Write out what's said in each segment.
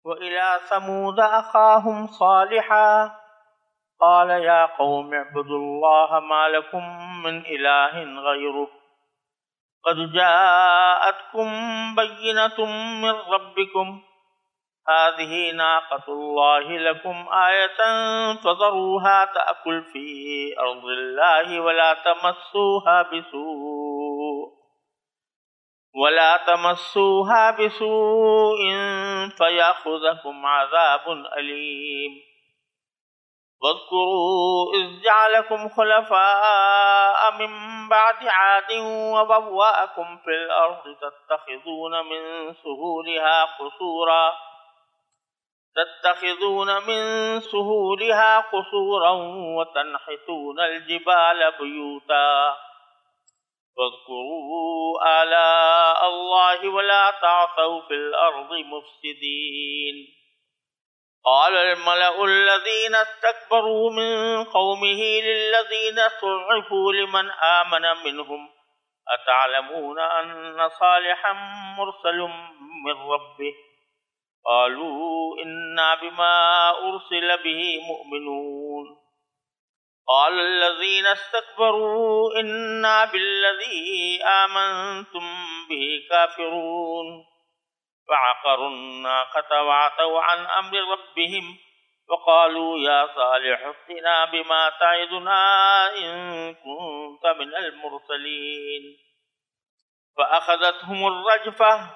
وإلى ثمود أخاهم صالحا قال يا قوم اعبدوا الله ما لكم من إله غيره قد جاءتكم بينة من ربكم هذه ناقة الله لكم آية فذروها تأكل في أرض الله ولا تمسوها بسوء فيأخذكم عذاب أليم واذكروا إذ جعلكم خلفاء من بعد عاد وبوأكم في الأرض تتخذون من سهولها قصورا وتنحتون الجبال بيوتا فاذكروا آلاء الله ولا تعثوا في الأرض مفسدين قال الملأ الذين استكبروا من قومه للذين استضعفوا لمن آمن منهم أتعلمون أن صالحا مرسل من ربه قالوا إنا بما أرسل به مؤمنون قال الذين استكبروا إنا بالذي آمنتم به كافرون فعقروا الناقة وعتوا عن أمر ربهم وقالوا يا صالح ائتنا بما تعدنا إن كنت من المرسلين فأخذتهم الرجفة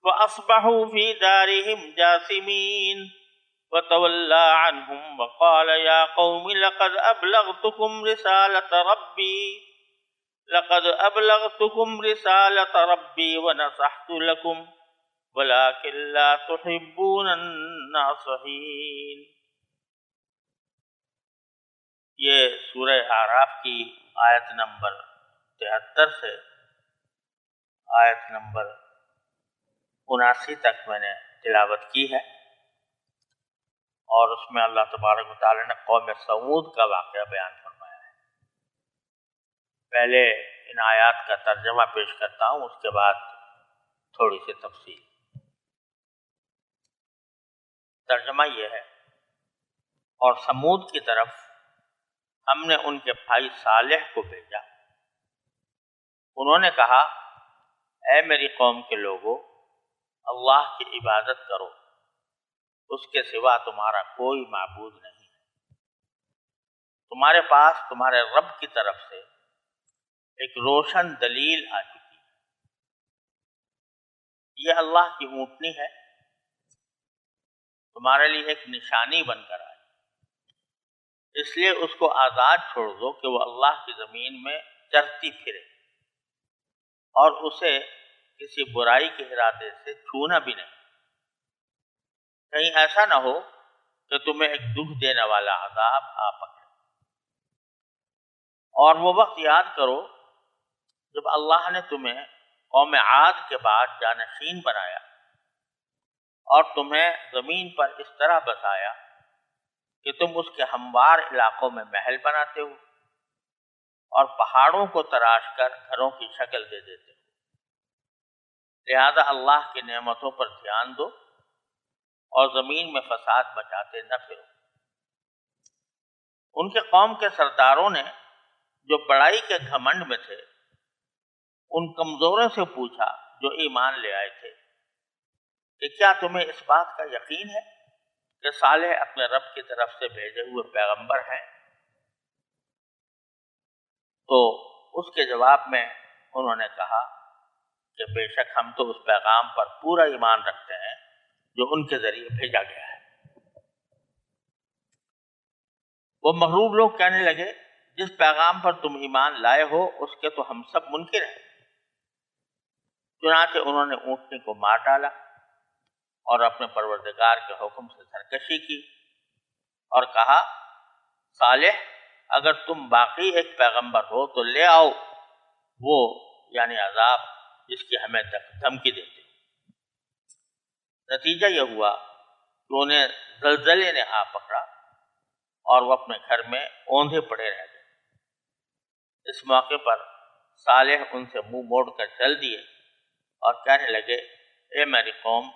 فأصبحوا في دارهم جاثمين وتولى عنهم وقال يا قوم لقد أبلغتكم رسالة ربي ونصحت لكم ولكن لا تحبون الناصحين. یہ سورہ اعراف کی آیت نمبر 73 سے آیت نمبر 79 تک میں نے تلاوت کی ہے، اور اس میں اللہ تبارک و تعالی نے قوم سمود کا واقعہ بیان فرمایا ہے۔ پہلے ان آیات کا ترجمہ پیش کرتا ہوں، اس کے بعد تھوڑی سی تفصیل۔ ترجمہ یہ ہے، اور سمود کی طرف ہم نے ان کے بھائی صالح کو بھیجا، انہوں نے کہا اے میری قوم کے لوگوں، اللہ کی عبادت کرو، اس کے سوا تمہارا کوئی معبود نہیں ہے۔ تمہارے پاس تمہارے رب کی طرف سے ایک روشن دلیل آ چکی ہے، یہ اللہ کی اونٹنی ہے، تمہارے لیے ایک نشانی بن کر آئی، اس لیے اس کو آزاد چھوڑ دو کہ وہ اللہ کی زمین میں چرتی پھرے، اور اسے کسی برائی کے ارادے سے چھونا بھی نہیں، کہیں ایسا نہ ہو کہ تمہیں ایک دکھ دینے والا عذاب آ پکڑے۔ اور وہ وقت یاد کرو جب اللہ نے تمہیں قوم عاد کے بعد جانشین بنایا اور تمہیں زمین پر اس طرح بسایا کہ تم اس کے ہموار علاقوں میں محل بناتے ہو اور پہاڑوں کو تراش کر گھروں کی شکل دے دیتے ہو۔ لہذا اللہ کی نعمتوں پر دھیان دو اور زمین میں فساد مچاتے نہ پھرو۔ ان کے قوم کے سرداروں نے جو بڑائی کے گھمنڈ میں تھے، ان کمزوروں سے پوچھا جو ایمان لے آئے تھے کہ کیا تمہیں اس بات کا یقین ہے کہ صالح اپنے رب کی طرف سے بھیجے ہوئے پیغمبر ہیں؟ تو اس کے جواب میں انہوں نے کہا کہ بے شک ہم تو اس پیغام پر پورا ایمان رکھتے ہیں جو ان کے ذریعے بھیجا گیا ہے۔ وہ مغرور لوگ کہنے لگے جس پیغام پر تم ایمان لائے ہو اس کے تو ہم سب منکر ہیں۔ چنانچہ انہوں نے اونٹنی کو مار ڈالا اور اپنے پروردگار کے حکم سے سرکشی کی اور کہا صالح اگر تم باقی ایک پیغمبر ہو تو لے آؤ وہ یعنی عذاب جس کی ہمیں دھمکی دیتے۔ نتیجہ یہ ہوا کہ انہیں زلزلے نے آ پکڑا اور وہ اپنے گھر میں اوندھے پڑے رہ گئے۔ اس موقع پر صالح ان سے منہ موڑ کر چل دیے اور کہنے لگے اے میری قوم،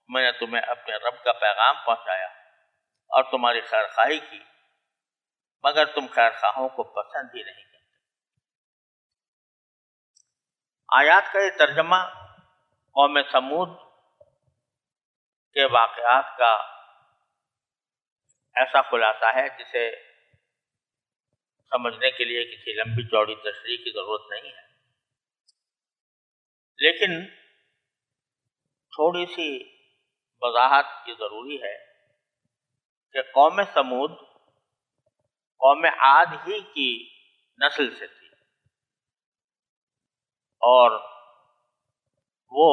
میں نے تمہیں اپنے رب کا پیغام پہنچایا اور تمہاری خیر خواہی کی، مگر تم خیر خواہوں کو پسند ہی نہیں کرتے۔ آیات کا یہ ترجمہ قوم سمود کے واقعات کا ایسا خلاصہ ہے جسے سمجھنے کے لیے کسی لمبی چوڑی تشریح کی ضرورت نہیں ہے، لیکن تھوڑی سی وضاحت کی ضروری ہے کہ قوم سمود قوم عاد ہی کی نسل سے تھی، اور وہ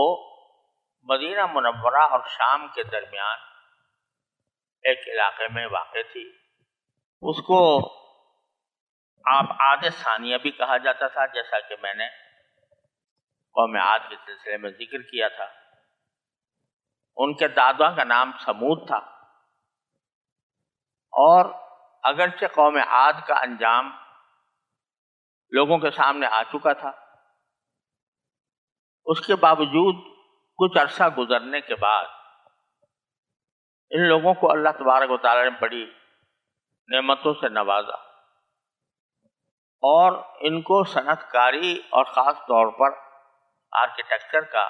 مدینہ منورہ اور شام کے درمیان ایک علاقے میں واقع تھی۔ اس کو آپ عاد ثانیہ بھی کہا جاتا تھا، جیسا کہ میں نے قوم عاد کے سلسلے میں ذکر کیا تھا۔ ان کے دادا کا نام سمود تھا، اور اگرچہ قوم عاد کا انجام لوگوں کے سامنے آ چکا تھا، اس کے باوجود کچھ عرصہ گزرنے کے بعد ان لوگوں کو اللہ تبارک و تعالی نے بڑی نعمتوں سے نوازا، اور ان کو صنعت کاری اور خاص طور پر آرکیٹیکچر کا،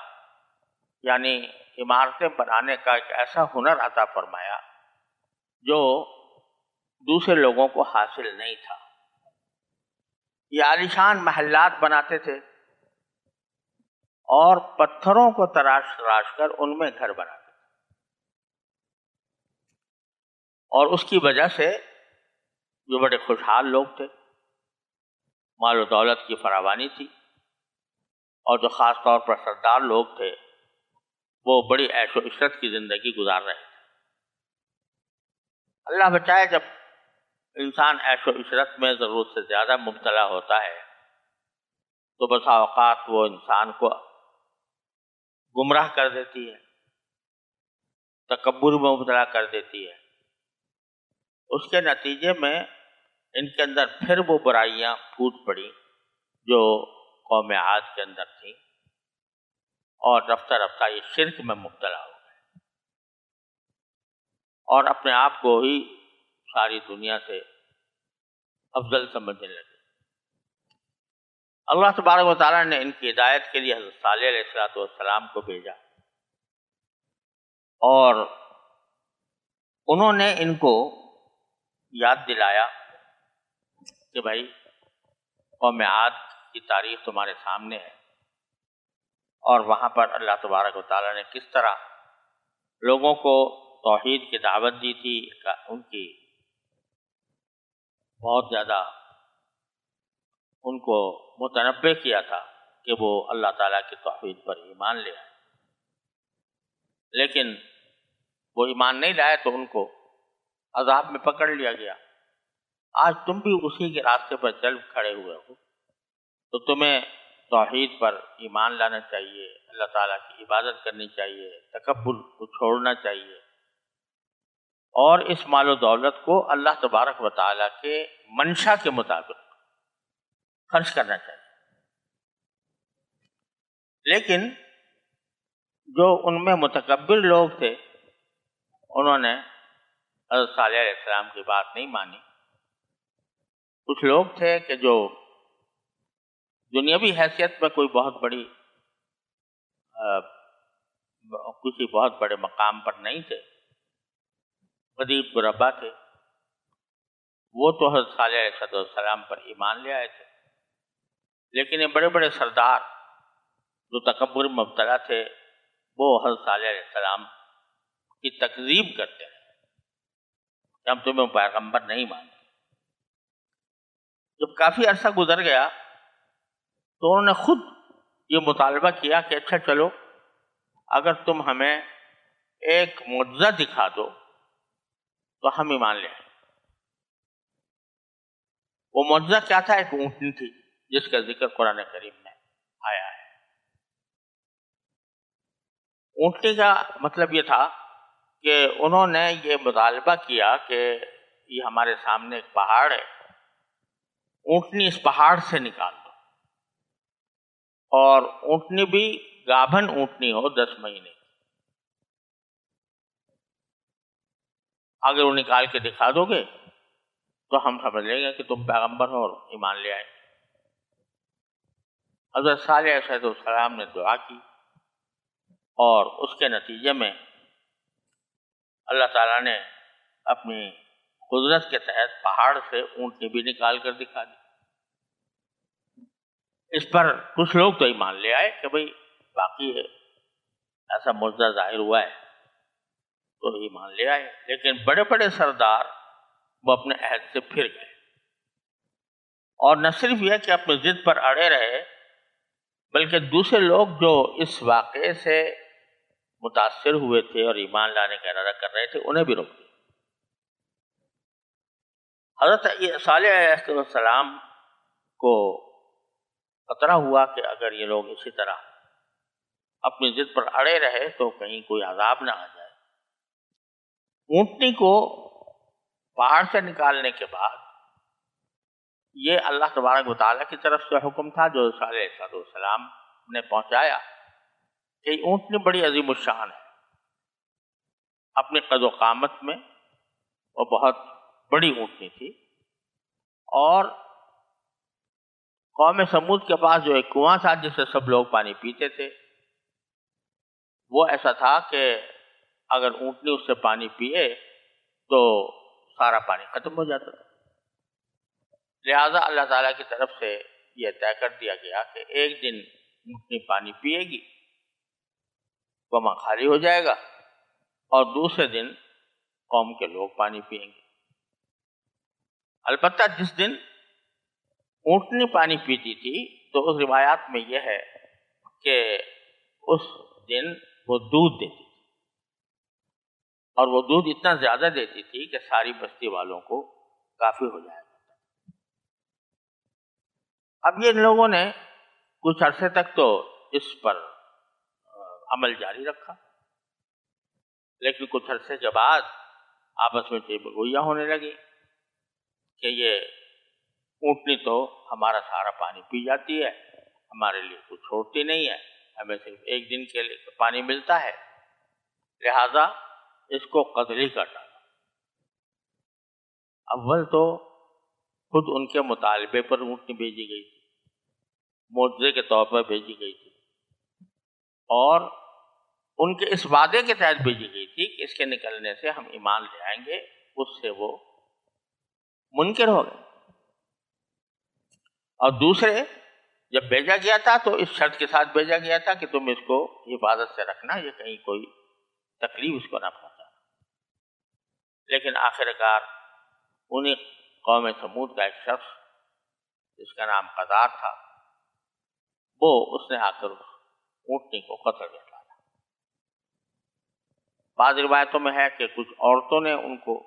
یعنی عمارتیں بنانے کا ایک ایسا ہنر عطا فرمایا جو دوسرے لوگوں کو حاصل نہیں تھا۔ یہ عالیشان محلات بناتے تھے اور پتھروں کو تراش تراش کر ان میں گھر بناتے تھے، اور اس کی وجہ سے جو بڑے خوشحال لوگ تھے، مال و دولت کی فراوانی تھی، اور جو خاص طور پر سردار لوگ تھے وہ بڑی عیش و عشرت کی زندگی گزار رہے تھے۔ اللہ بچائے جب انسان عیش و عشرت میں ضرورت سے زیادہ مبتلا ہوتا ہے تو بسا اوقات وہ انسان کو گمراہ کر دیتی ہے، تکبر میں مبتلا کر دیتی ہے۔ اس کے نتیجے میں ان کے اندر پھر وہ برائیاں پھوٹ پڑی جو قوم عاد کے اندر تھیں، اور رفتہ رفتہ یہ شرک میں مبتلا ہو گئے، اور اپنے آپ کو ہی ساری دنیا سے افضل سمجھنے لگے۔ اللہ تبارک و تعالیٰ نے ان کی ہدایت کے لیے حضرت صالح علیہ السلام کو بھیجا، اور انہوں نے ان کو یاد دلایا کہ بھائی قوم عاد کی تاریخ تمہارے سامنے ہے، اور وہاں پر اللہ تبارک و تعالیٰ نے کس طرح لوگوں کو توحید کی دعوت دی تھی، ان کی بہت زیادہ ان کو متنبہ کیا تھا کہ وہ اللہ تعالیٰ کی توحید پر ایمان لے آئے، لیکن وہ ایمان نہیں لائے تو ان کو عذاب میں پکڑ لیا گیا۔ آج تم بھی اسی کے راستے پر چل کھڑے ہوئے ہو، تو تمہیں توحید پر ایمان لانا چاہیے، اللہ تعالیٰ کی عبادت کرنی چاہیے، تکبر کو چھوڑنا چاہیے، اور اس مال و دولت کو اللہ تبارک و تعالیٰ کے منشا کے مطابق خرچ کرنا چاہیے۔ لیکن جو ان میں متکبر لوگ تھے انہوں نے حضرت صالح علیہ السلام کی بات نہیں مانی۔ کچھ لوگ تھے کہ جو دنیاوی حیثیت میں کوئی بہت بڑی کسی بہت بڑے مقام پر نہیں تھے، غریب غربا تھے، وہ تو حضرت صالح علیہ السلام پر ایمان لے آئے تھے، لیکن یہ بڑے بڑے سردار جو تکبر میں مبتلا تھے وہ حضرت صالح علیہ السلام کی تکذیب کرتے ہیں کہ ہم تمہیں پیغمبر نہیں مانتے۔ جب کافی عرصہ گزر گیا تو انہوں نے خود یہ مطالبہ کیا کہ اچھا چلو اگر تم ہمیں ایک معجزہ دکھا دو تو ہم ایمان لے آئیں۔ وہ معجزہ کیا تھا؟ ایک اونٹنی تھی جس کا ذکر قرآن کریم میں آیا ہے۔ اونٹنی کا مطلب یہ تھا کہ انہوں نے یہ مطالبہ کیا کہ یہ ہمارے سامنے ایک پہاڑ ہے، اونٹنی اس پہاڑ سے نکال دو، اور اونٹنی بھی گابھن اونٹنی ہو 10 مہینے، اگر وہ نکال کے دکھا دو گے تو ہم سمجھ لیں گے کہ تم پیغمبر ہو اور ایمان لے آئے۔ حضرت صالح علیہ السلام نے دعا کی اور اس کے نتیجے میں اللہ تعالیٰ نے اپنی قدرت کے تحت پہاڑ سے اونٹنی بھی نکال کر دکھا دی۔ اس پر کچھ لوگ تو ایمان لے آئے کہ بھئی باقی ہے ایسا معجزہ ظاہر ہوا ہے، تو ایمان لے آئے، لیکن بڑے بڑے سردار وہ اپنے عہد سے پھر گئے، اور نہ صرف یہ کہ اپنی ضد پر اڑے رہے، بلکہ دوسرے لوگ جو اس واقعے سے متاثر ہوئے تھے اور ایمان لانے کا ارادہ کر رہے تھے انہیں بھی روک دیا۔ حضرت صالح علیہ السلام کو خطرہ ہوا کہ اگر یہ لوگ اسی طرح اپنی ضد پر اڑے رہے تو کہیں کوئی عذاب نہ آ جائے۔ اونٹنی کو پہاڑ سے نکالنے کے بعد یہ اللہ تبارک و تعالیٰ کی طرف سے حکم تھا جو صالح علیہ السلام نے پہنچایا کہ اونٹنی بڑی عظیم الشان ہے، اپنے قد و قامت میں وہ بہت بڑی اونٹنی تھی، اور قوم سمود کے پاس جو ایک کنواں تھا جس سے سب لوگ پانی پیتے تھے، وہ ایسا تھا کہ اگر اونٹنی اس سے پانی پیے تو سارا پانی ختم ہو جاتا تھا۔ لہذا اللہ تعالیٰ کی طرف سے یہ طے کر دیا گیا کہ ایک دن اونٹنی پانی پیے گی، کنواں خالی ہو جائے گا، اور دوسرے دن قوم کے لوگ پانی پئیں گے۔ البتہ جس دن اونٹنی پانی پیتی تھی تو اس روایات میں یہ ہے کہ اس دن وہ دودھ دیتی تھی، اور وہ دودھ اتنا زیادہ دیتی تھی کہ ساری بستی والوں کو کافی ہو جائے گا۔ اب یہ ان لوگوں نے کچھ عرصے تک تو اس پر عمل جاری رکھا، لیکن کچھ عرصے کے بعد آپس میں گویاں ہونے لگی کہ یہ اونٹنی تو ہمارا سارا پانی پی جاتی ہے، ہمارے لیے کچھ چھوڑتی نہیں ہے، ہمیں صرف ایک دن کے لیے پانی ملتا ہے، لہذا اس کو قتل ہی کر ڈالا۔ اول تو خود ان کے مطالبے پر اونٹنی بھیجی گئی تھی، معجزے کے طور پر بھیجی گئی تھی، اور ان کے اس وعدے کے تحت بھیجی گئی تھی کہ اس کے نکلنے سے ہم ایمان لے آئیں گے، اس سے وہ منکر ہو گئے۔ اور دوسرے جب بھیجا گیا تھا تو اس شرط کے ساتھ بھیجا گیا تھا کہ تم اس کو حفاظت سے رکھنا، یہ کہیں کوئی تکلیف اس کو نہ پہنچا۔ لیکن آخر کار انہیں قوم سمود کا ایک شخص جس کا نام قدار تھا، وہ اس نے آ کر اونٹنی کو قتل کر ڈالا۔ بعض روایتوں میں ہے کہ کچھ عورتوں نے ان کو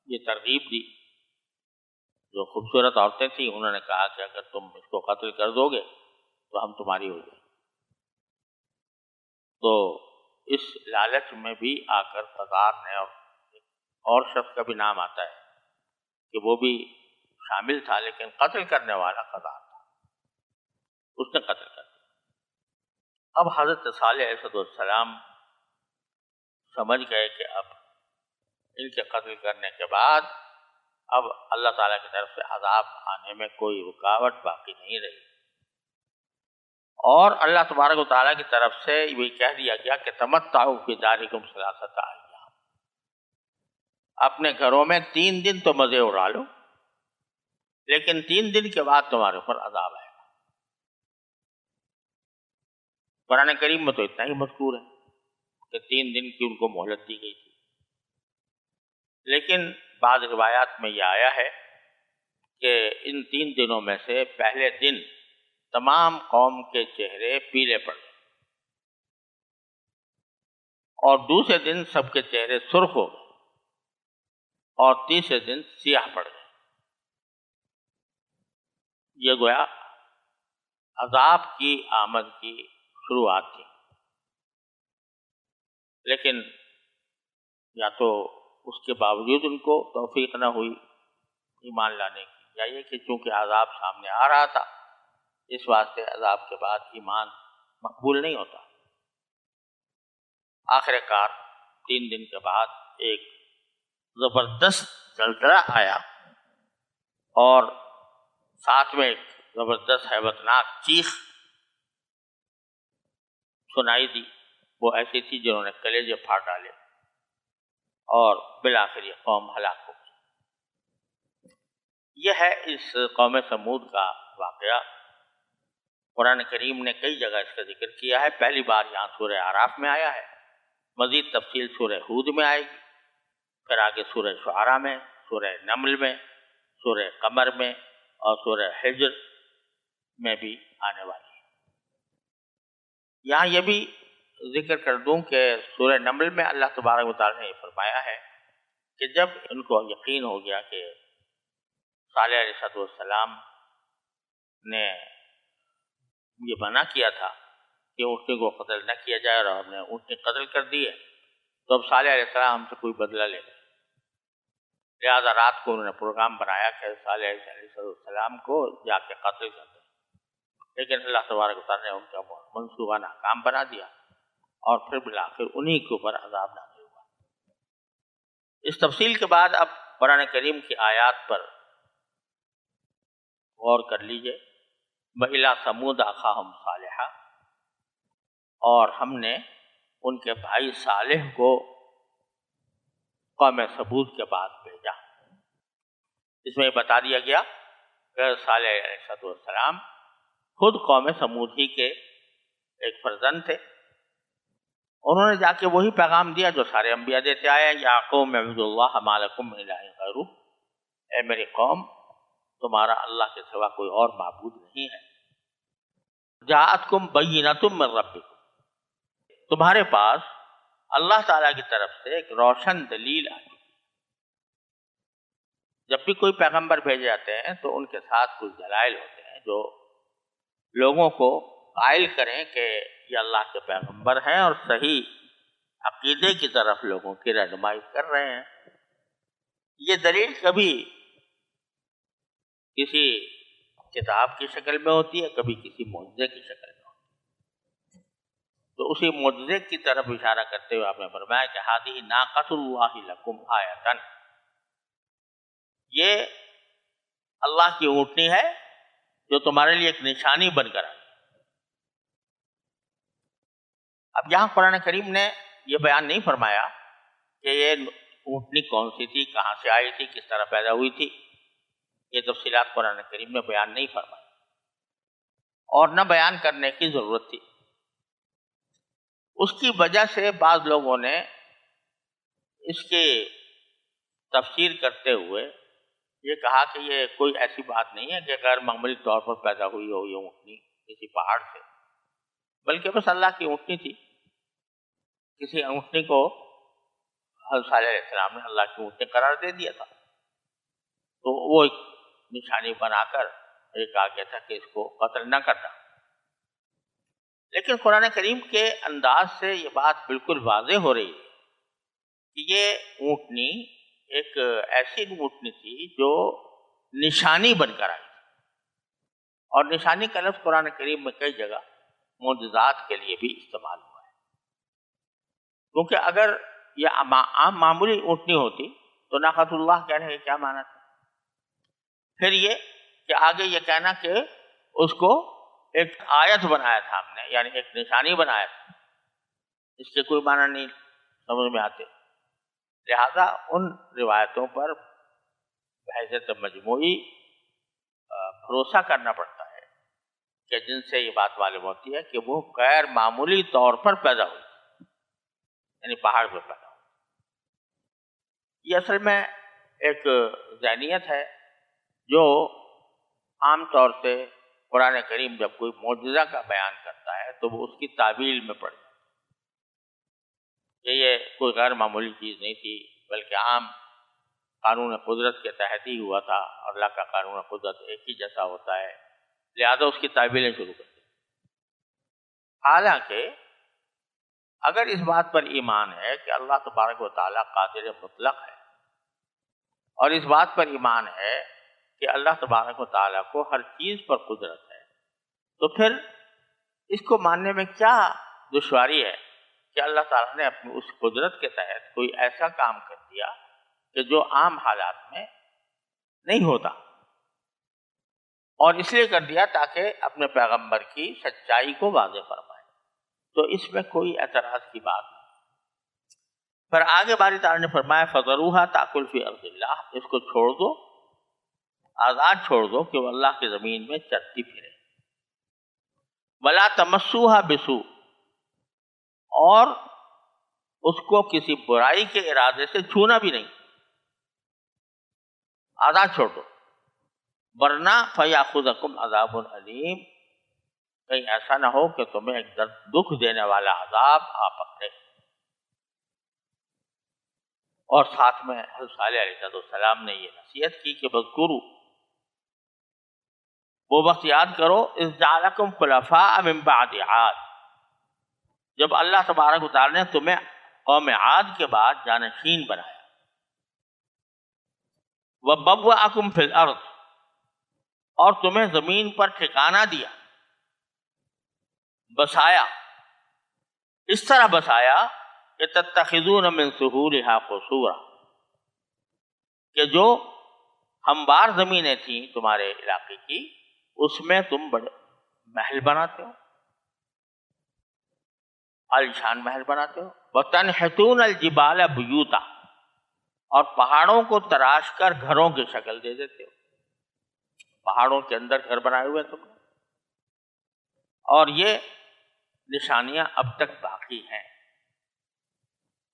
یہ ترغیب دی، جو خوبصورت عورتیں تھیں، انہوں نے کہا کہ اگر تم اس کو قتل کر دو گے تو ہم تمہاری ہو جائیں۔ تو اس لالچ میں بھی آ کر قدار نے، اور شخص کا بھی نام آتا ہے کہ وہ بھی شامل تھا، لیکن قتل کرنے والا قدار تھا، اس نے قتل کر دیا۔ اب حضرت صالح علیہ السلام سمجھ گئے کہ اب ان کے قتل کرنے کے بعد اب اللہ تعالیٰ کی طرف سے عذاب آنے میں کوئی رکاوٹ باقی نہیں رہی، اور اللہ تبارک و تعالیٰ کی طرف سے یہ کہہ دیا گیا کہ تمتعوا فی دارکم ثلاثۃ ایام، اپنے گھروں میں 3 دن تو مزے اڑا لو، لیکن 3 دن کے بعد تمہارے اوپر عذاب آئے گا۔ قرآن کریم میں تو اتنا ہی مذکور ہے کہ 3 دن کی ان کو مہلت دی گئی تھی، لیکن بعض روایات میں یہ آیا ہے کہ ان 3 دنوں میں سے پہلے دن تمام قوم کے چہرے پیلے پڑ گئے، اور دوسرے دن سب کے چہرے سرخ ہو گئے، اور تیسرے دن سیاہ پڑ گئے۔ یہ گویا عذاب کی آمد کی شروعات تھی، لیکن یا تو اس کے باوجود ان کو توفیق نہ ہوئی ایمان لانے کی، یا یہ کہ چونکہ عذاب سامنے آ رہا تھا اس واسطے عذاب کے بعد ایمان مقبول نہیں ہوتا۔ آخر کار 3 دن کے بعد ایک زبردست زلزلہ آیا اور ساتھ میں ایک زبردست ہیبتناک چیخ سنائی دی. وہ ایسی تھی جنہوں نے کلیجے پھاڑ ڈالے اور بالآخر یہ قوم ہلاک ہو گئی. یہ ہے اس قوم سمود کا واقعہ. قرآن کریم نے کئی جگہ اس کا ذکر کیا ہے. پہلی بار یہاں سورہ اعراف میں آیا ہے، مزید تفصیل سورہ ہود میں آئے گی، پھر آگے سورہ شعراء میں، سورہ نمل میں، سورہ قمر میں اور سورہ حجر میں بھی آنے والی ہے. یہاں یہ بھی ذکر کر دوں کہ سورہ نمل میں اللہ تبارک و تعالیٰ نے یہ فرمایا ہے کہ جب ان کو یقین ہو گیا کہ صالح علیہ السلام نے یہ منع کیا تھا کہ اونٹنی کو قتل نہ کیا جائے اور ہم نے اونٹنی قتل کر دی ہے، تو اب صالح علیہ السلام ہم سے کوئی بدلہ لے گئے. لہٰذا رات کو انہوں نے پروگرام بنایا کہ صالح علیہ السلام کو جا کے قتل کر دیں، لیکن اللہ تبارک و تعالیٰ نے ان کا منصوبہ ناکام بنا دیا اور پھر بالآخر انہی کے اوپر عذاب نازل ہوا. اس تفصیل کے بعد اب قرآن کریم کی آیات پر غور کر لیجئے. وَإِلَىٰ ثَمُودَ أَخَاهُمْ صَالِحًا، اور ہم نے ان کے بھائی صالح کو قوم ثمود کے بعد بھیجا. اس میں یہ بتا دیا گیا کہ صالح علیہ السلام خود قوم ثمود ہی کے ایک فرزند تھے. انہوں نے جا کے وہی پیغام دیا جو سارے انبیاء دیتے آئے ہیں، یا قوم اعبدوا اللہ ما لکم من الہ غیرہ، اے میری قوم تمہارا اللہ کے سوا کوئی اور معبود نہیں ہے. جاءتکم بینۃ من ربکم، تمہارے پاس اللہ تعالیٰ کی طرف سے ایک روشن دلیل آئی. جب بھی کوئی پیغمبر بھیجے جاتے ہیں تو ان کے ساتھ کچھ دلائل ہوتے ہیں جو لوگوں کو قائل کریں کہ یہ اللہ کے پیغمبر ہیں اور صحیح عقیدے کی طرف لوگوں کی رہنمائی کر رہے ہیں. یہ دلیل کبھی کسی کتاب کی شکل میں ہوتی ہے، کبھی کسی معجزے کی شکل میں ہوتی ہے. تو اسی معجزے کی طرف اشارہ کرتے ہوئے آپ نے فرمایا کہ ہذہ ناقۃ اللہ لکم آیۃ، یہ اللہ کی اونٹنی ہے جو تمہارے لیے ایک نشانی بن کر آئی. اب یہاں قرآن کریم نے یہ بیان نہیں فرمایا کہ یہ اونٹنی کون سی تھی، کہاں سے آئی تھی، کس طرح پیدا ہوئی تھی. یہ تفصیلات قرآن کریم میں بیان نہیں فرمائی اور نہ بیان کرنے کی ضرورت تھی. اس کی وجہ سے بعض لوگوں نے اس کی تفسیر کرتے ہوئے یہ کہا کہ یہ کوئی ایسی بات نہیں ہے کہ غیر معمولی طور پر پیدا ہوئی ہو یہ اونٹنی کسی پہاڑ سے، بلکہ بس اللہ کی اونٹنی تھی. کسی اونٹنی کو حضرت صالح علیہ السلام نے اللہ کی اونٹنی قرار دے دیا تھا، تو وہ ایک نشانی بنا کر یہ کہا گیا تھا کہ اس کو قتل نہ کرنا. لیکن قرآن کریم کے انداز سے یہ بات بالکل واضح ہو رہی ہے کہ یہ اونٹنی ایک ایسی اونٹنی تھی جو نشانی بن کر آئی. اور نشانی کا لفظ قرآن کریم میں کئی جگہ معجزات کے لیے بھی استعمال ہوا ہے. کیونکہ اگر یہ عام معمولی اونٹنی ہوتی تو ناقۃ اللہ کہنے کا کیا معنی تھا؟ پھر یہ کہ آگے یہ کہنا کہ اس کو ایک آیت بنایا تھا ہم نے، یعنی ایک نشانی بنایا تھا، اس کے کوئی معنی نہیں سمجھ میں آتے. لہذا ان روایتوں پر بحیثیت مجموعی بھروسہ کرنا پڑتا ہے کہ جن سے یہ بات معلوم ہوتی ہے کہ وہ غیر معمولی طور پر پیدا ہوئی، یعنی پہاڑ پہ پیدا ہوئی. یہ اصل میں ایک ذہنیت ہے جو عام طور سے قرآن کریم جب کوئی معجزہ کا بیان کرتا ہے تو وہ اس کی تعویل میں پڑ جاتا ہے کہ یہ کوئی غیر معمولی چیز نہیں تھی، بلکہ عام قانون قدرت کے تحت ہی ہوا تھا، اور اللہ کا قانون قدرت ایک ہی جیسا ہوتا ہے، لہذا اس کی تعویلیں شروع کر دی. حالانکہ اگر اس بات پر ایمان ہے کہ اللہ تبارک و تعالیٰ قادر مطلق ہے، اور اس بات پر ایمان ہے کہ اللہ تبارک و تعالیٰ کو ہر چیز پر قدرت ہے، تو پھر اس کو ماننے میں کیا دشواری ہے کہ اللہ تعالیٰ نے اپنی اس قدرت کے تحت کوئی ایسا کام کر دیا کہ جو عام حالات میں نہیں ہوتا، اور اس لیے کر دیا تاکہ اپنے پیغمبر کی سچائی کو واضح فرمائے، تو اس میں کوئی اعتراض کی بات نہیں۔ پھر آگے باری تعالیٰ نے فرمایا فَذَرُوهَا تَأْكُلْ فِي أَرْضِ اللَّهِ، اس کو چھوڑ دو، آزاد چھوڑ دو کہ وہ اللہ کی زمین میں چرتی پھرے۔ وَلَا تَمَسُّوهَا بِسُوءٍ، اور اس کو کسی برائی کے ارادے سے چھونا بھی نہیں، آزاد چھوڑ دو، ورنہ فَيَأْخُذَكُمْ عَذَابٌ أَلِيمٌ، کہیں ایسا نہ ہو کہ تمہیں ایک دکھ دینے والا عذاب آ پکڑے۔ اور ساتھ میں حضرت صالح علیہ السلام نے یہ نصیحت کی کہ بذکروا، وہ وقت یاد کرو اذ جعلکم خلفاء من بعد عاد، جب اللہ تبارک و تعالی نے تمہیں قوم عاد کے بعد جانشین بنایا۔ وَبَوَّأَكُمْ فِي الْأَرْضِ، اور تمہیں زمین پر ٹھکانہ دیا، بسایا، اس طرح بسایا کہ تتخذون من سہولها قصورا، کہ جو ہموار زمینیں تھیں تمہارے علاقے کی، اس میں تم بڑے محل بناتے ہو، عالیشان محل بناتے ہو۔ وَتَنْحِتُونَ الْجِبَالَ بُيُوتًا، اور پہاڑوں کو تراش کر گھروں کی شکل دے دیتے ہو، پہاڑوں کے اندر گھر بنائے ہوئے تم نے۔ اور یہ نشانیاں اب تک باقی ہیں۔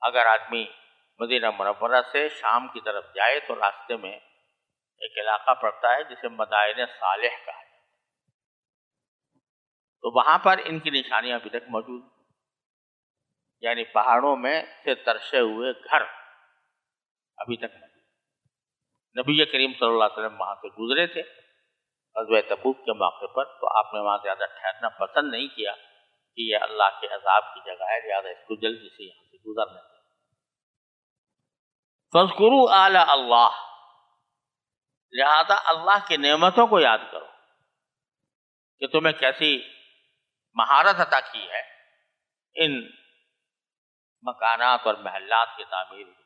اگر آدمی مدینہ منورہ سے شام کی طرف جائے تو راستے میں ایک علاقہ پڑتا ہے جسے مدائن صالح کہا ہے، تو وہاں پر ان کی نشانیاں ابھی تک موجود ہیں، یعنی پہاڑوں میں سے ترشے ہوئے گھر ابھی تک موجود۔ نبی کریم صلی اللہ علیہ وسلم وہاں سے گزرے تھے غزوہ تبوک کے موقع پر، تو آپ نے وہاں زیادہ ٹھہرنا پسند نہیں کیا کہ یہ اللہ کے عذاب کی جگہ ہے، لہٰذا اس کو جلدی سے یہاں سے گزرنے دیں۔ فَاذْكُرُوا آلَاءَ اللَّهِ، لہذا اللہ کی نعمتوں کو یاد کرو کہ تمہیں کیسی مہارت عطا کی ہے ان مکانات اور محلات کی تعمیر کی۔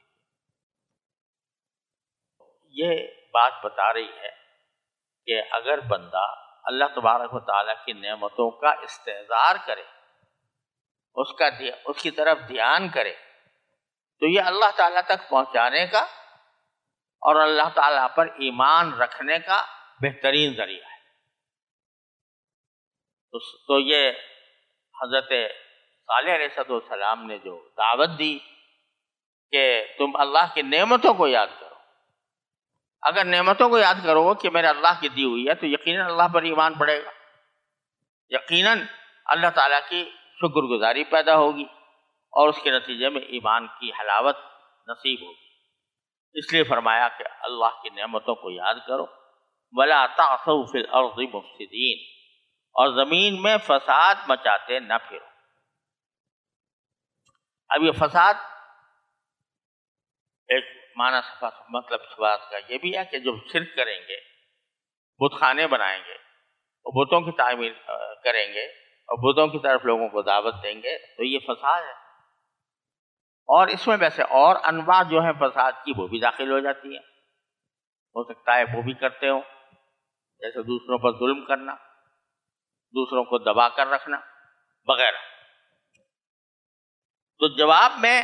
یہ بات بتا رہی ہے کہ اگر بندہ اللہ تبارک و تعالیٰ کی نعمتوں کا استحضار کرے، اس کی طرف دھیان کرے، تو یہ اللہ تعالیٰ تک پہنچانے کا اور اللہ تعالیٰ پر ایمان رکھنے کا بہترین ذریعہ ہے۔ تو یہ حضرت صالح علیہ السلام نے جو دعوت دی کہ تم اللہ کی نعمتوں کو یاد کرو، اگر نعمتوں کو یاد کرو کہ میرے اللہ کی دی ہوئی ہے تو یقیناً اللہ پر ایمان بڑھے گا، یقیناً اللہ تعالیٰ کی شکر گزاری پیدا ہوگی، اور اس کے نتیجے میں ایمان کی حلاوت نصیب ہوگی۔ اس لیے فرمایا کہ اللہ کی نعمتوں کو یاد کرو، وَلَا تَعْثَوْا فِي الْأَرْضِ مُفْسِدِينَ، اور زمین میں فساد مچاتے نہ پھرو۔ اب یہ فساد ایک معنی مطلب اس بات کا یہ بھی ہے کہ جب شرک کریں گے، بت خانے بنائیں گے، اور بتوں کی تعمیر کریں گے، اور بتوں کی طرف لوگوں کو دعوت دیں گے، تو یہ فساد ہے۔ اور اس میں ویسے اور انواع جو ہیں فساد کی وہ بھی داخل ہو جاتی ہیں، ہو سکتا ہے وہ بھی کرتے ہوں، جیسے دوسروں پر ظلم کرنا، دوسروں کو دبا کر رکھنا وغیرہ۔ تو جواب میں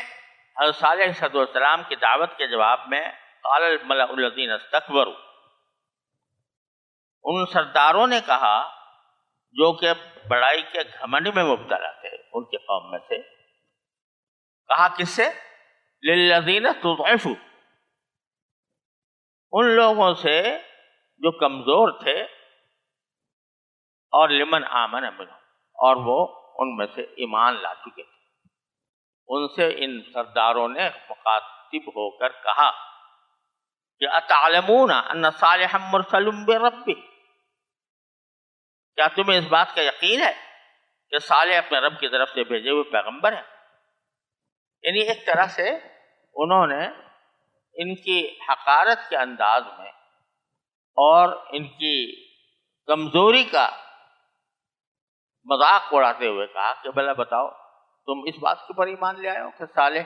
حضرت صالح علیہ السلام کی دعوت کے جواب میں قال الملأ الذین استکبروا، ان سرداروں نے کہا جو کہ بڑائی کے گھمنڈ میں مبتلا تھے ان کے قوم میں سے، کہا کس سے؟ للذین استضعفوا، ان لوگوں سے جو کمزور تھے، اور لمن آمن منہم، اور وہ ان میں سے ایمان لا چکے تھے۔ ان سے ان سرداروں نے مخاطب ہو کر کہا کہ اتعلمون ان صالحا مرسل بربہ، کیا تمہیں اس بات کا یقین ہے کہ صالح اپنے رب کی طرف سے بھیجے ہوئے پیغمبر ہیں؟ یعنی ایک طرح سے انہوں نے ان کی حقارت کے انداز میں اور ان کی کمزوری کا مذاق اڑاتے ہوئے کہا کہ بھلا بتاؤ تم اس بات کے پر ایمان لے آئے ہو کہ صالح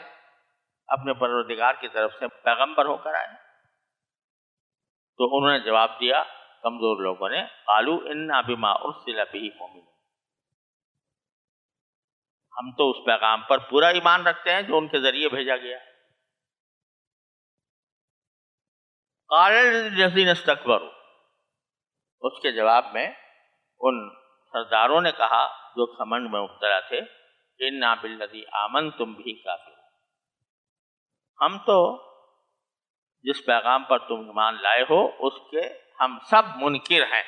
اپنے پروردگار کی طرف سے پیغمبر ہو کر آئے؟ تو انہوں نے جواب دیا کمزور لوگوں نے، قالوا انا بما ارسل به مؤمنون، ہم تو اس پیغام پر پورا ایمان رکھتے ہیں جو ان کے ذریعے بھیجا گیا۔ قال الذين استكبروا، اس کے جواب میں ان سرداروں نے کہا جو گھمنڈ میں مبتلا تھے، انا بالذی آمنتم به کافرون، ہم تو جس پیغام پر تم ایمان لائے ہو اس کے ہم سب منکر ہیں۔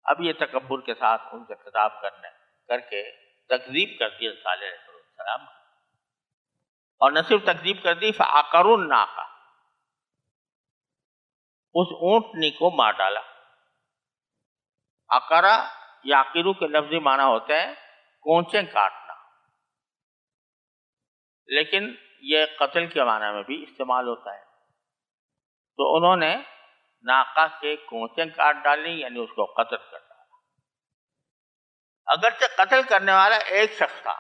اب یہ تکبر کے ساتھ ان سے خطاب کر کے تکذیب کر دی صالح علیہ السلام، اور نہ صرف تکذیب کر دی، فعقروا الناقہ، اس اونٹنی کو مار ڈالا۔ عقرہ یعقرو کے لفظی معنی ہوتے ہیں کونچیں کاٹنا، لیکن یہ قتل کے معنی میں بھی استعمال ہوتا ہے۔ تو انہوں نے ناقہ کے کونچیں کاٹ ڈالی، یعنی اس کو قتل کر ڈالا۔ اگرچہ قتل کرنے والا ایک شخص تھا،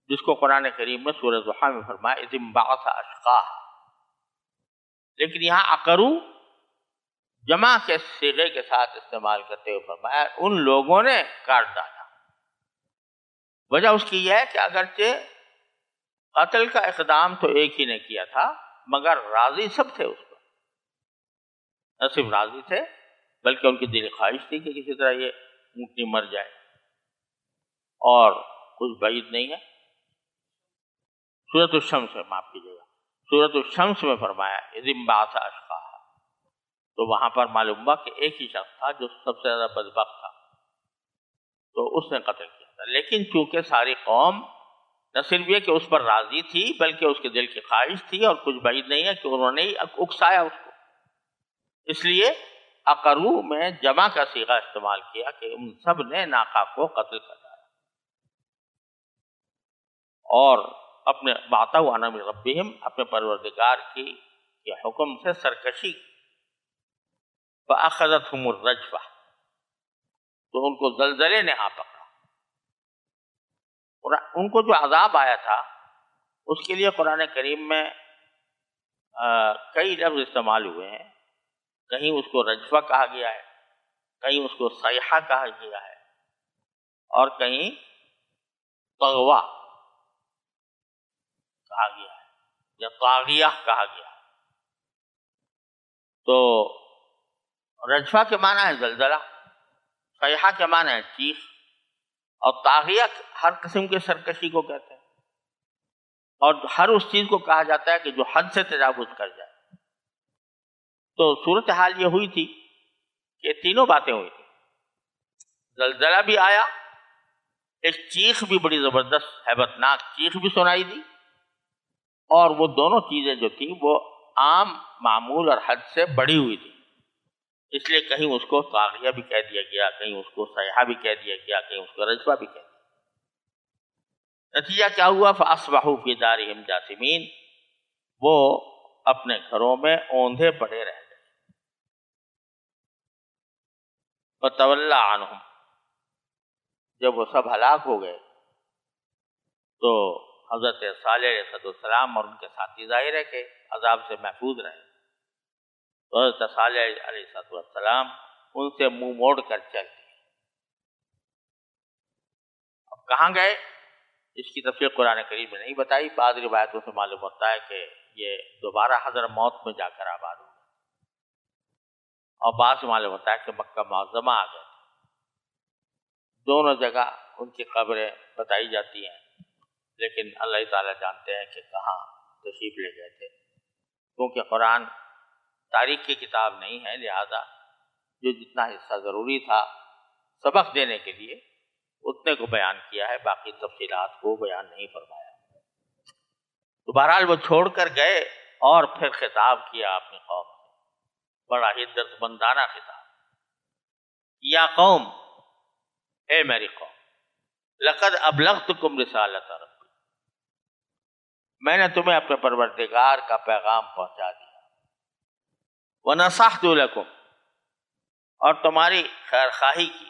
جس کو قرآن کریم میں سورہ ضحیٰ میں فرمایا اذ انبعث اشقاها، لیکن یہاں عقرو جمع کے صیغے کے ساتھ استعمال کرتے ہوئے فرمایا ان لوگوں نے کاٹ ڈالا۔ وجہ اس کی یہ ہے کہ اگرچہ قتل کا اقدام تو ایک ہی نے کیا تھا، مگر راضی سب تھے اس پر، نہ صرف راضی تھے بلکہ ان کی دلی خواہش تھی کہ کسی طرح یہ اونٹنی مر جائے، اور کچھ بعید نہیں ہے۔ سورۃ الشمس میں، معاف کیجیے گا، سورۃ الشمس میں فرمایا اذ انبعث اشقاها، تو وہاں پر معلوم ہوا کہ ایک ہی شخص تھا جو سب سے زیادہ بدبخت تھا، تو اس نے قتل کیا تھا۔ لیکن چونکہ ساری قوم نہ صرف یہ کہ اس پر راضی تھی بلکہ اس کے دل کی خواہش تھی، اور کچھ بعید نہیں ہے کہ انہوں نے اکسایا اس کو، اس لیے عقرو میں جمع کا صیغہ استعمال کیا کہ ان سب نے ناقہ کو قتل کر ڈالا، اور اپنے باتہ عن امر ربہم، اپنے پروردگار کے حکم سے سرکشی، فأخذتهم الرجفہ، تو ان کو زلزلے نے آ پکڑا۔ اور ان کو جو عذاب آیا تھا اس کے لیے قرآن کریم میں کئی لفظ استعمال ہوئے ہیں، کہیں اس کو رجفہ کہا گیا ہے، کہیں اس کو صیحہ کہا گیا ہے، اور کہیں طغوا کہا گیا ہے یا طاغیہ کہا گیا ہے۔ تو رجفہ کے معنی ہے زلزلہ، صیحہ کے معنی ہے چیخ، اور طاغیہ ہر قسم کے سرکشی کو کہتے ہیں، اور ہر اس چیز کو کہا جاتا ہے کہ جو حد سے تجاوز کر جائے۔ تو صورتحال یہ ہوئی تھی کہ تینوں باتیں ہوئی تھی، زلزلہ بھی آیا، ایک چیخ بھی بڑی زبردست ہیبتناک چیخ بھی سنائی دی، اور وہ دونوں چیزیں جو تھیں وہ عام معمول اور حد سے بڑی ہوئی تھی، اس لیے کہیں اس کو طاغیہ بھی کہہ دیا گیا، کہیں اس کو صیحہ بھی کہہ دیا گیا، کہیں اس کو رجفہ بھی کہہ دیا۔ نتیجہ کیا ہوا؟ فَأَصْبَحُوا فِي دَارِهِمْ جَاثِمِينَ، وہ اپنے گھروں میں اوندھے پڑے رہ گئے۔ فَتَوَلَّى عَنْهُمْ، جب وہ سب ہلاک ہو گئے تو حضرت صالح علیہ السلام اور ان کے ساتھی ظاہر ہے کہ عذاب سے محفوظ رہے، تو حضرت صالح علیہ السلام ان سے منہ موڑ کر چل دیے۔ اب کہاں گئے اس کی تفصیل قرآن کریم میں نہیں بتائی، بعض روایتوں سے معلوم ہوتا ہے کہ یہ دوبارہ حضر موت میں جا کر آباد ہو گئے، اور بعض معلوم ہوتا ہے کہ مکہ معظمہ آ گئے۔ دونوں جگہ ان کی قبریں بتائی جاتی ہیں، لیکن اللہ تعالیٰ جانتے ہیں کہ کہاں تشریف لے گئے تھے، کیونکہ قرآن تاریخ کی کتاب نہیں ہے، لہذا جو جتنا حصہ ضروری تھا سبق دینے کے لیے اتنے کو بیان کیا ہے، باقی تفصیلات کو بیان نہیں فرمایا۔ تو بہرحال وہ چھوڑ کر گئے اور پھر خطاب کیا اپنی قوم سے، بڑا ہی دردمندانہ خطاب، یا قوم، اے میری قوم، لقد ابلغتکم رسالت ربی، میں نے تمہیں اپنے پروردگار کا پیغام پہنچا دیا، ونصحت لکم، اور تمہاری خیر خواہی کی،